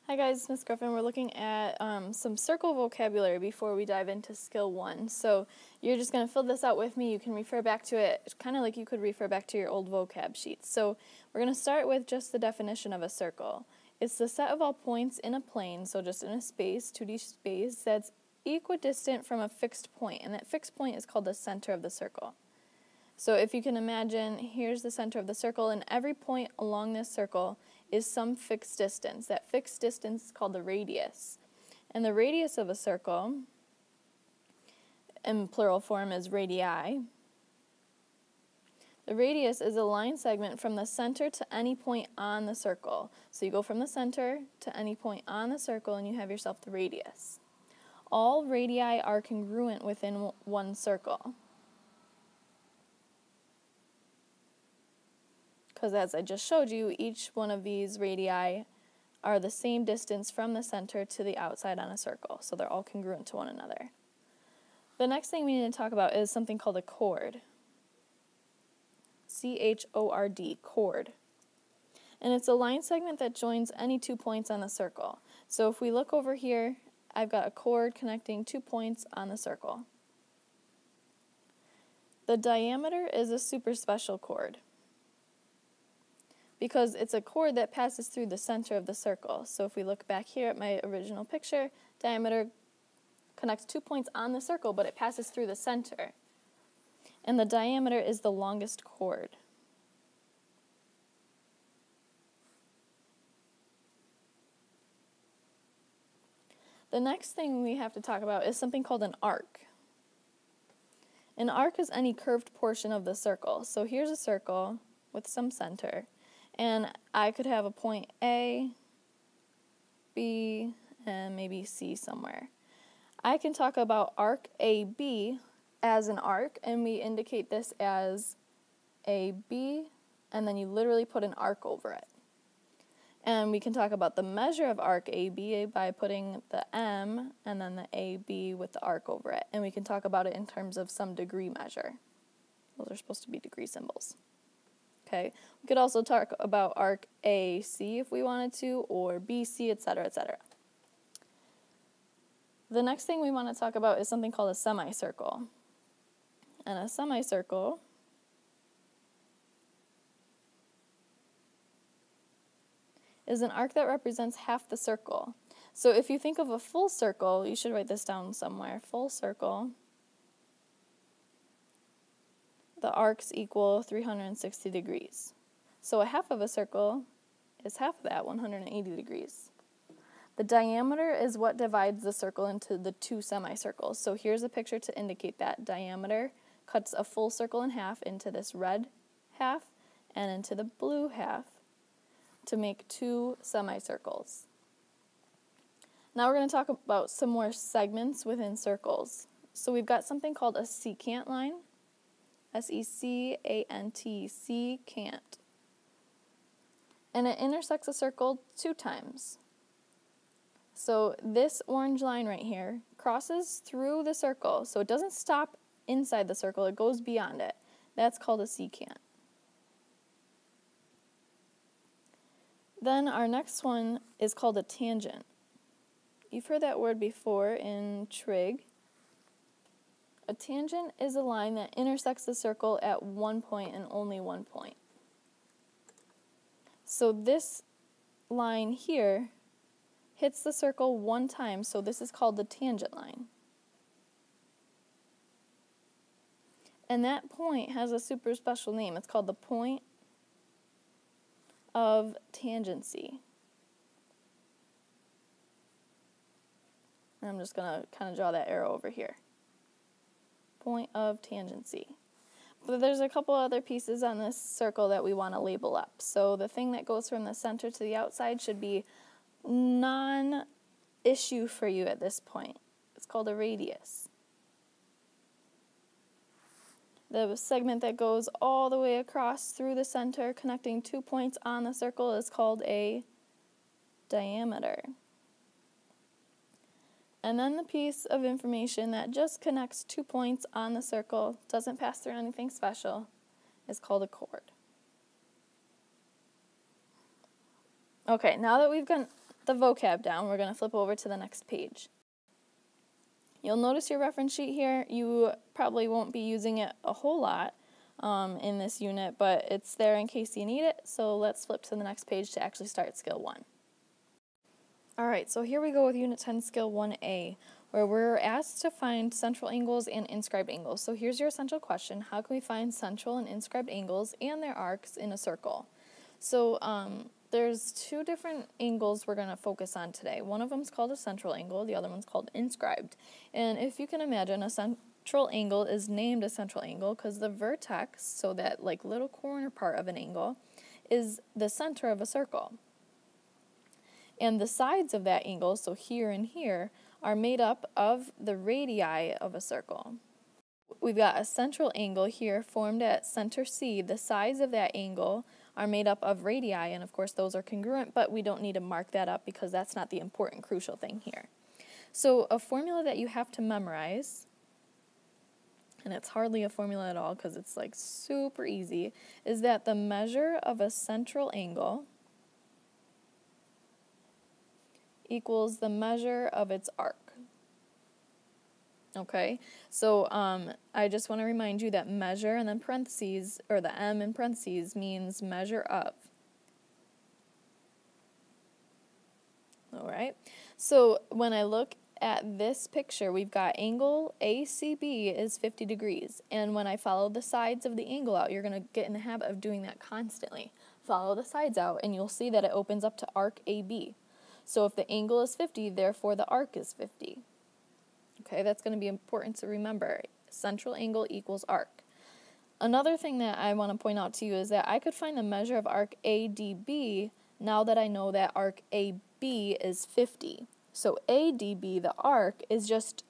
Hi guys, Miss Griffin. We're looking at some circle vocabulary before we dive into skill 1. So you're just going to fill this out with me. You can refer back to it, kind of like you could refer back to your old vocab sheets. So we're going to start with just the definition of a circle. It's the set of all points in a plane, so just in a space, 2D space, that's equidistant from a fixed point. And that fixed point is called the center of the circle. So if you can imagine, here's the center of the circle, and every point along this circle is some fixed distance. That fixed distance is called the radius. And the radius of a circle, in plural form, is radii. The radius is a line segment from the center to any point on the circle. So you go from the center to any point on the circle, and you have yourself the radius. All radii are congruent within one circle. Because as I just showed you, each one of these radii are the same distance from the center to the outside on a circle. So they're all congruent to one another. The next thing we need to talk about is something called a chord. C-H-O-R-D, chord. And it's a line segment that joins any 2 points on the circle. So if we look over here, I've got a chord connecting 2 points on the circle. The diameter is a super special chord, because it's a chord that passes through the center of the circle. So if we look back here at my original picture, diameter connects 2 points on the circle, but it passes through the center. And the diameter is the longest chord. The next thing we have to talk about is something called an arc. An arc is any curved portion of the circle. So here's a circle with some center. And I could have a point A, B, and maybe C somewhere. I can talk about arc AB as an arc, and we indicate this as AB, and then you literally put an arc over it. And we can talk about the measure of arc AB by putting the M and then the AB with the arc over it. And we can talk about it in terms of some degree measure. Those are supposed to be degree symbols. Okay, we could also talk about arc AC if we wanted to, or BC, etc., etc. The next thing we want to talk about is something called a semicircle. And a semicircle is an arc that represents half the circle. So if you think of a full circle, you should write this down somewhere, full circle. The arcs equal 360 degrees. So a half of a circle is half of that, 180 degrees. The diameter is what divides the circle into the 2 semicircles. So here's a picture to indicate that. Diameter cuts a full circle in half into this red half and into the blue half to make 2 semicircles. Now we're going to talk about some more segments within circles. So we've got something called a secant line. S-E-C-A-N-T, secant. And it intersects a circle 2 times. So this orange line right here crosses through the circle. So it doesn't stop inside the circle, it goes beyond it. That's called a secant. Then our next one is called a tangent. You've heard that word before in trig. A tangent is a line that intersects the circle at one point and only one point. So this line here hits the circle 1 time, so this is called the tangent line. And that point has a super special name. It's called the point of tangency. And I'm just going to kind of draw that arrow over here. Point of tangency. But there's a couple other pieces on this circle that we want to label up. So the thing that goes from the center to the outside should be non-issue for you at this point. It's called a radius. The segment that goes all the way across through the center, connecting 2 points on the circle, is called a diameter. And then the piece of information that just connects 2 points on the circle, doesn't pass through anything special, is called a chord. Okay, now that we've the vocab down, we're going to flip over to the next page. You'll notice your reference sheet here. You probably won't be using it a whole lot in this unit, but it's there in case you need it. So let's flip to the next page to actually start Skill 1. Alright, so here we go with Unit 10, Skill 1A, where we're asked to find central angles and inscribed angles. So here's your essential question. How can we find central and inscribed angles and their arcs in a circle? So there's two different angles we're going to focus on today. One of them is called a central angle, the other one's called inscribed. And if you can imagine, a central angle is named a central angle because the vertex, so that like little corner part of an angle, is the center of a circle. And the sides of that angle, so here and here, are made up of the radii of a circle. We've got a central angle here formed at center C. The sides of that angle are made up of radii, and of course those are congruent, but we don't need to mark that up because that's not the important, crucial thing here. So a formula that you have to memorize, and it's hardly a formula at all because it's like super easy, is that the measure of a central angle equals the measure of its arc. Okay, so I just want to remind you that measure and then parentheses, or the M in parentheses, means measure of. Alright, so when I look at this picture, we've got angle ACB is 50 degrees, and when I follow the sides of the angle out, you're going to get in the habit of doing that constantly. Follow the sides out, and you'll see that it opens up to arc AB. So if the angle is 50, therefore the arc is 50. Okay, that's going to be important to remember. Central angle equals arc. Another thing that I want to point out to you is that I could find the measure of arc ADB now that I know that arc AB is 50. So ADB, the arc, is just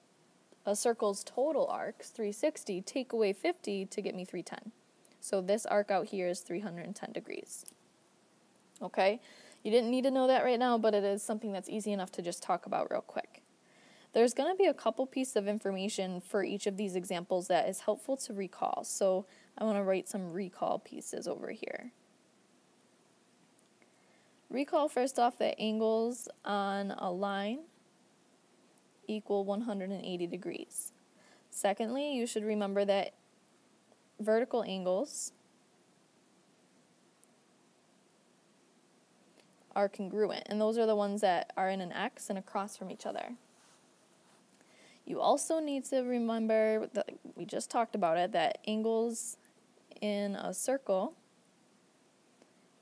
a circle's total arcs, 360. Take away 50 to get me 310. So this arc out here is 310 degrees. Okay? You didn't need to know that right now, but it is something that's easy enough to just talk about real quick. There's going to be a couple pieces of information for each of these examples that is helpful to recall. So I want to write some recall pieces over here. Recall first off that angles on a line equal 180 degrees. Secondly, you should remember that vertical angles are congruent, and those are the ones that are in an X and across from each other. You also need to remember that we just talked about it, that angles in a circle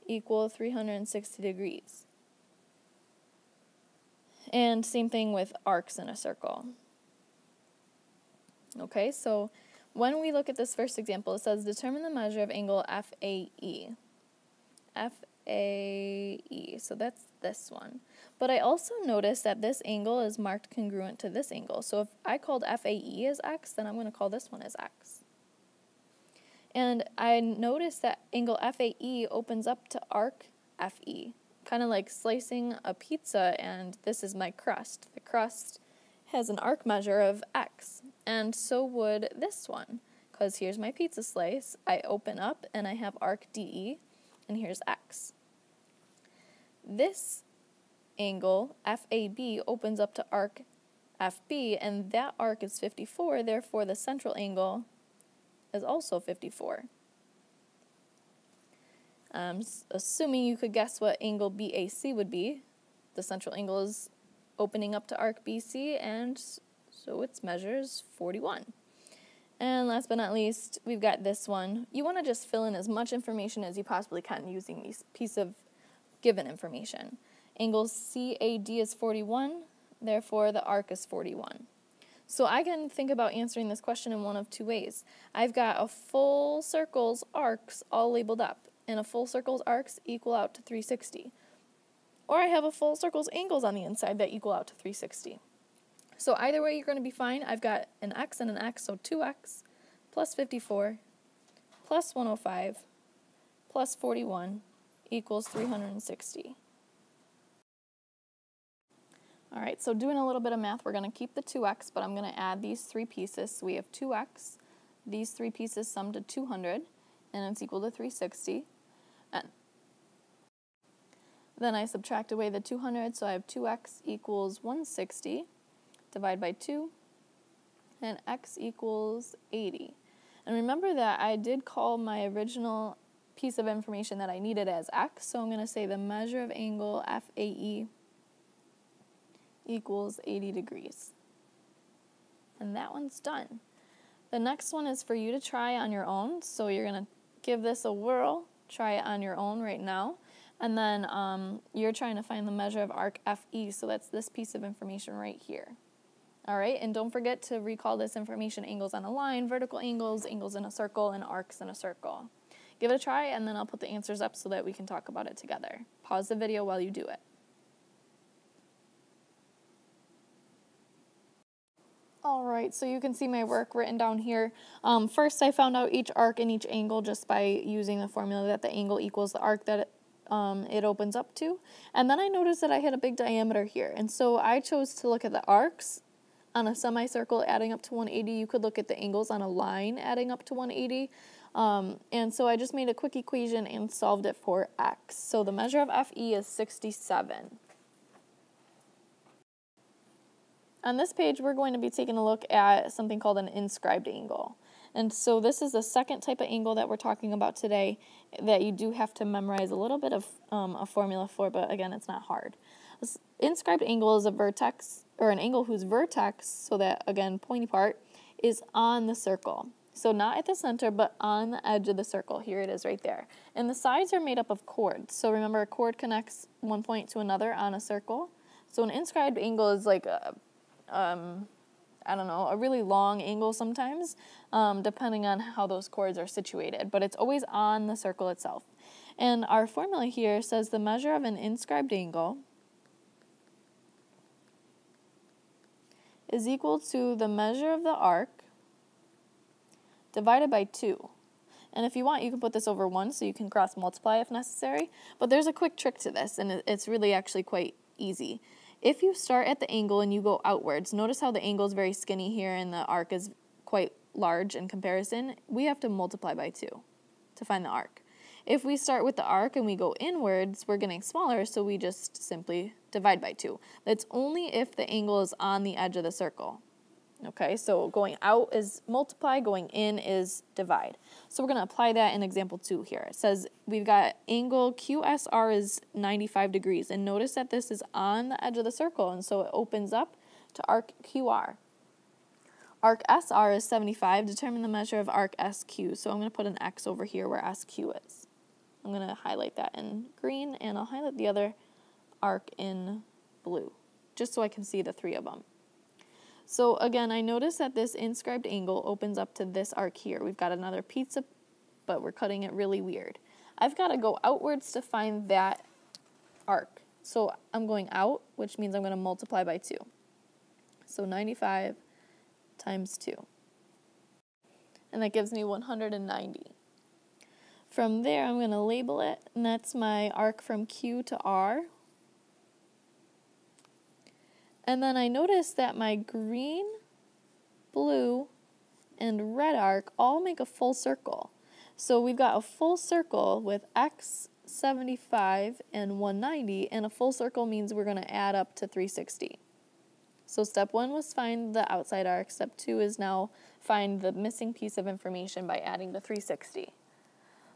equal 360 degrees. And same thing with arcs in a circle. Okay, so when we look at this first example, it says determine the measure of angle FAE. FAE, so that's this one. But I also noticed that this angle is marked congruent to this angle. So if I called FAE as X, then I'm going to call this one as X. And I noticed that angle FAE opens up to arc FE, kind of like slicing a pizza, and this is my crust. The crust has an arc measure of X, and so would this one, because here's my pizza slice. I open up and I have arc DE, and here's X. This angle, FAB, opens up to arc FB, and that arc is 54, therefore the central angle is also 54. Assuming you could guess what angle BAC would be, the central angle is opening up to arc BC, and so its measure is 41. And last but not least, we've got this one. You want to just fill in as much information as you possibly can using these piece of given information. Angle CAD is 41, therefore the arc is 41. So I can think about answering this question in one of two ways. I've got a full circle's arcs all labeled up, and a full circle's arcs equal out to 360. Or I have a full circle's angles on the inside that equal out to 360. So either way, you're going to be fine. I've got an X and an X, so 2X plus 54 plus 105 plus 41 equals 360. All right, so doing a little bit of math, we're going to keep the 2X, but I'm going to add these three pieces. So we have 2X. These three pieces sum to 200, and it's equal to 360. And Then I subtract away the 200, so I have 2x equals 160, divide by 2, and x equals 80. And remember that I did call my original piece of information that I needed as x, so I'm going to say the measure of angle FAE equals 80 degrees. And that one's done. The next one is for you to try on your own, so you're going to give this a whirl, try it on your own right now, and then you're trying to find the measure of arc FE, so that's this piece of information right here. All right, and don't forget to recall this information: angles on a line, vertical angles, angles in a circle, and arcs in a circle. Give it a try, and then I'll put the answers up so that we can talk about it together. Pause the video while you do it. All right, so you can see my work written down here. First, I found out each arc and each angle just by using the formula that the angle equals the arc that it opens up to. And then I noticed that I had a big diameter here, and so I chose to look at the arcs on a semicircle adding up to 180. You could look at the angles on a line adding up to 180. And so I just made a quick equation and solved it for x. So the measure of FE is 67. On this page, we're going to be taking a look at something called an inscribed angle. And so this is the second type of angle that we're talking about today that you do have to memorize a little bit of a formula for, but again, it's not hard. This inscribed angle is a vertex, or an angle whose vertex, so that, again, pointy part, is on the circle. So not at the center, but on the edge of the circle. Here it is right there. And the sides are made up of chords. So remember, a chord connects one point to another on a circle. So an inscribed angle is like a really long angle sometimes, depending on how those chords are situated, but it's always on the circle itself. And our formula here says the measure of an inscribed angle is equal to the measure of the arc divided by 2. And if you want, you can put this over 1 so you can cross multiply if necessary, but there's a quick trick to this, and it's really actually quite easy. If you start at the angle and you go outwards, notice how the angle is very skinny here and the arc is quite large in comparison. We have to multiply by 2 to find the arc. If we start with the arc and we go inwards, we're getting smaller, so we just simply divide by 2. That's only if the angle is on the edge of the circle. Okay, so going out is multiply, going in is divide. So we're going to apply that in example 2 here. It says we've got angle QSR is 95 degrees, and notice that this is on the edge of the circle, and so it opens up to arc QR. Arc SR is 75. Determine the measure of arc SQ. So I'm going to put an X over here where SQ is. I'm going to highlight that in green, and I'll highlight the other arc in blue, just so I can see the 3 of them. So again, I notice that this inscribed angle opens up to this arc here. We've got another pizza, but we're cutting it really weird. I've got to go outwards to find that arc. So I'm going out, which means I'm going to multiply by 2. So 95 times 2. And that gives me 190. From there, I'm going to label it, and that's my arc from Q to R. And then I notice that my green, blue, and red arc all make a full circle. So we've got a full circle with X, 75, and 190, and a full circle means we're going to add up to 360. So step 1 was find the outside arc. Step 2 is now find the missing piece of information by adding the 360.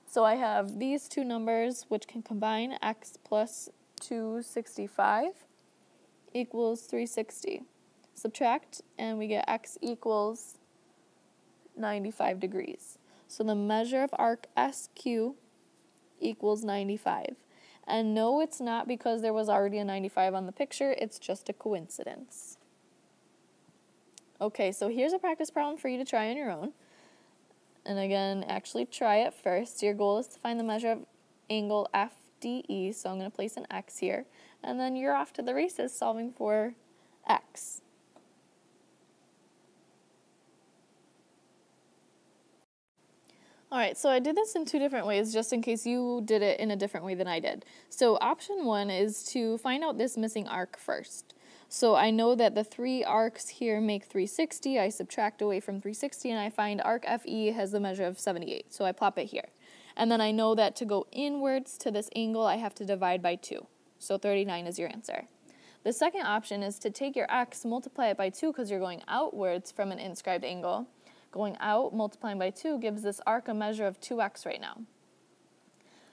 So I have these two numbers, which can combine. X plus 265 equals 360. Subtract, and we get X equals 95 degrees. So the measure of arc SQ equals 95. And no, it's not because there was already a 95 on the picture, it's just a coincidence. Okay, so here's a practice problem for you to try on your own. And again, actually try it first. Your goal is to find the measure of angle FDE, so I'm going to place an X here. And then you're off to the races solving for X. Alright, so I did this in 2 different ways just in case you did it in a different way than I did. So option 1 is to find out this missing arc first. So I know that the 3 arcs here make 360. I subtract away from 360 and I find arc FE has the measure of 78. So I plop it here. And then I know that to go inwards to this angle I have to divide by 2. So 39 is your answer. The second option is to take your x, multiply it by 2 because you're going outwards from an inscribed angle. Going out, multiplying by 2 gives this arc a measure of 2x right now.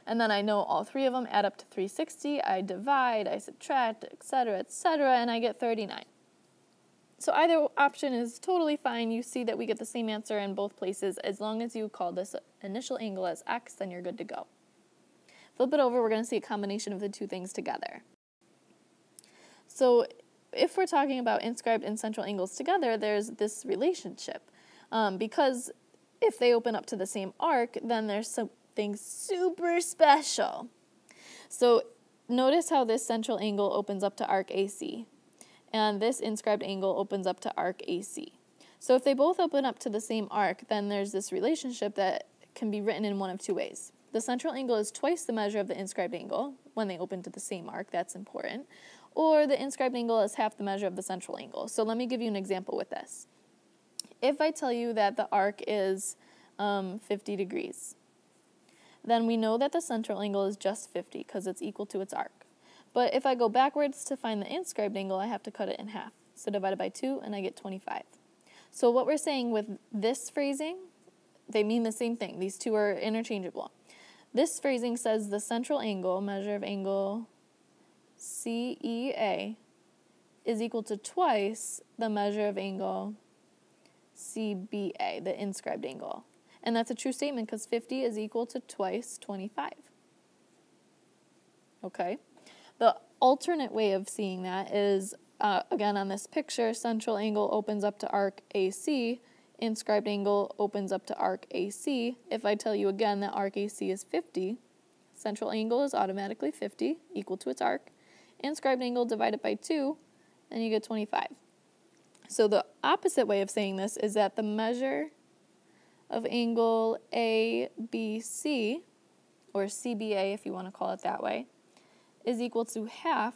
And then I know all three of them add up to 360. I divide, I subtract, etc., and I get 39. So either option is totally fine. You see that we get the same answer in both places. As long as you call this initial angle as x, then you're good to go. Flip it over, we're going to see a combination of the two things together. So if we're talking about inscribed and central angles together, there's this relationship. Because if they open up to the same arc, then there's something super special. So notice how this central angle opens up to arc AC, and this inscribed angle opens up to arc AC. So if they both open up to the same arc, then there's this relationship that can be written in one of two ways. The central angle is twice the measure of the inscribed angle when they open to the same arc. That's important. Or the inscribed angle is half the measure of the central angle. So let me give you an example with this. If I tell you that the arc is 50 degrees, then we know that the central angle is just 50 because it's equal to its arc. But if I go backwards to find the inscribed angle, I have to cut it in half. So divided by 2, and I get 25. So what we're saying with this phrasing, they mean the same thing. These two are interchangeable. This phrasing says the central angle, measure of angle CEA, is equal to twice the measure of angle CBA, the inscribed angle. And that's a true statement because 50 is equal to twice 25. Okay? The alternate way of seeing that is, again, on this picture, central angle opens up to arc AC, inscribed angle opens up to arc AC. If I tell you again that arc AC is 50, central angle is automatically 50, equal to its arc. Inscribed angle divided by 2, and you get 25. So the opposite way of saying this is that the measure of angle ABC, or CBA if you want to call it that way, is equal to half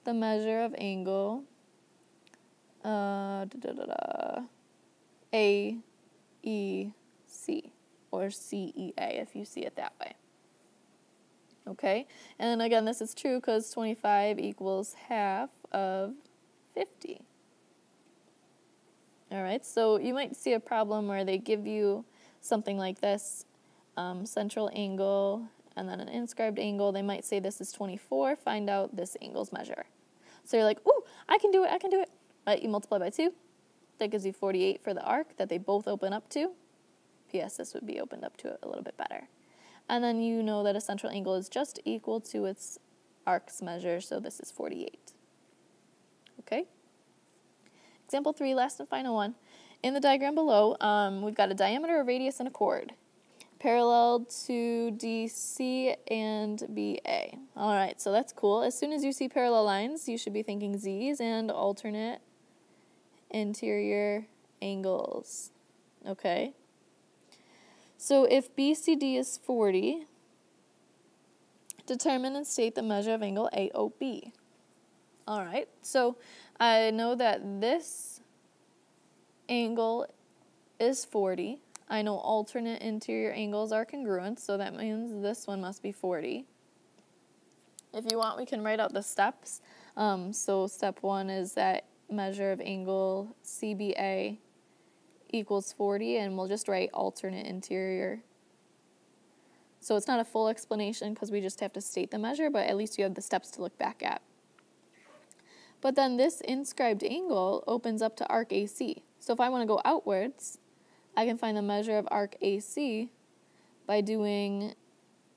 the measure of angle AEC, or CEA if you see it that way. Okay, and then again, this is true because 25 equals half of 50. All right, so you might see a problem where they give you something like this, central angle, and then an inscribed angle. They might say this is 24, find out this angle's measure. So you're like, ooh, I can do it. Right, you multiply by 2. That gives you 48 for the arc that they both open up to. P.S. This would be opened up to a little bit better. And then you know that a central angle is just equal to its arc's measure, so this is 48. Okay? Example 3, last and final one. In the diagram below, we've got a diameter, a radius, and a chord, parallel to DC and BA. All right, so that's cool. As soon as you see parallel lines, you should be thinking Z's and alternate interior angles. Okay? So if BCD is 40, determine and state the measure of angle AOB. All right, so I know that this angle is 40. I know alternate interior angles are congruent, so that means this one must be 40. If you want, we can write out the steps. So step 1 is that measure of angle CBA equals 40, and we'll just write alternate interior. So it's not a full explanation because we just have to state the measure, but at least you have the steps to look back at. But then this inscribed angle opens up to arc AC. So if I want to go outwards, I can find the measure of arc AC by doing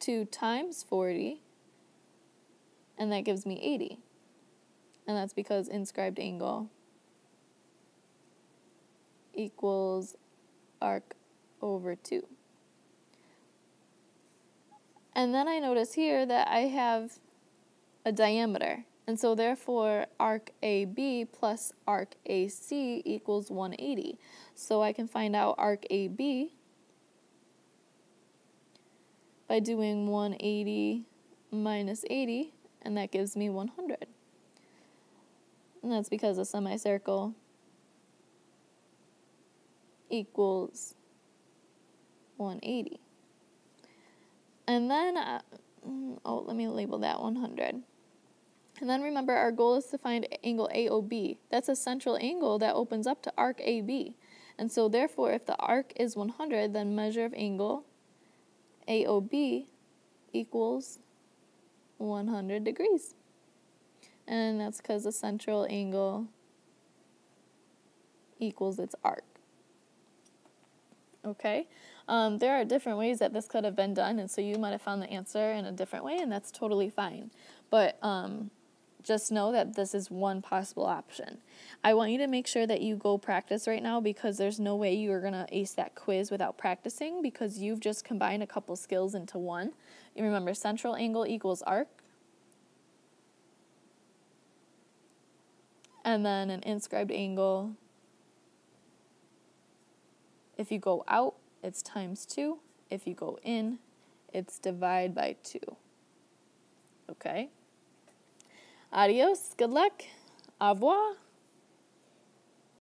2 times 40, and that gives me 80. And that's because inscribed angle equals arc over 2. And then I notice here that I have a diameter. And so therefore, arc AB plus arc AC equals 180. So I can find out arc AB by doing 180 minus 80, and that gives me 100. And that's because a semicircle equals 180. And then let me label that 100. And then remember, our goal is to find angle AOB. That's a central angle that opens up to arc AB. And so therefore, if the arc is 100, then measure of angle AOB equals 100 degrees. And that's because the central angle equals its arc. Okay? There are different ways that this could have been done, and so you might have found the answer in a different way, and that's totally fine. But just know that this is one possible option. I want you to make sure that you go practice right now, because there's no way you are going to ace that quiz without practicing, because you've just combined a couple skills into one. You remember, central angle equals arc. And then an inscribed angle, if you go out, it's times 2. If you go in, it's divide by 2. Okay? Adios, good luck, au revoir.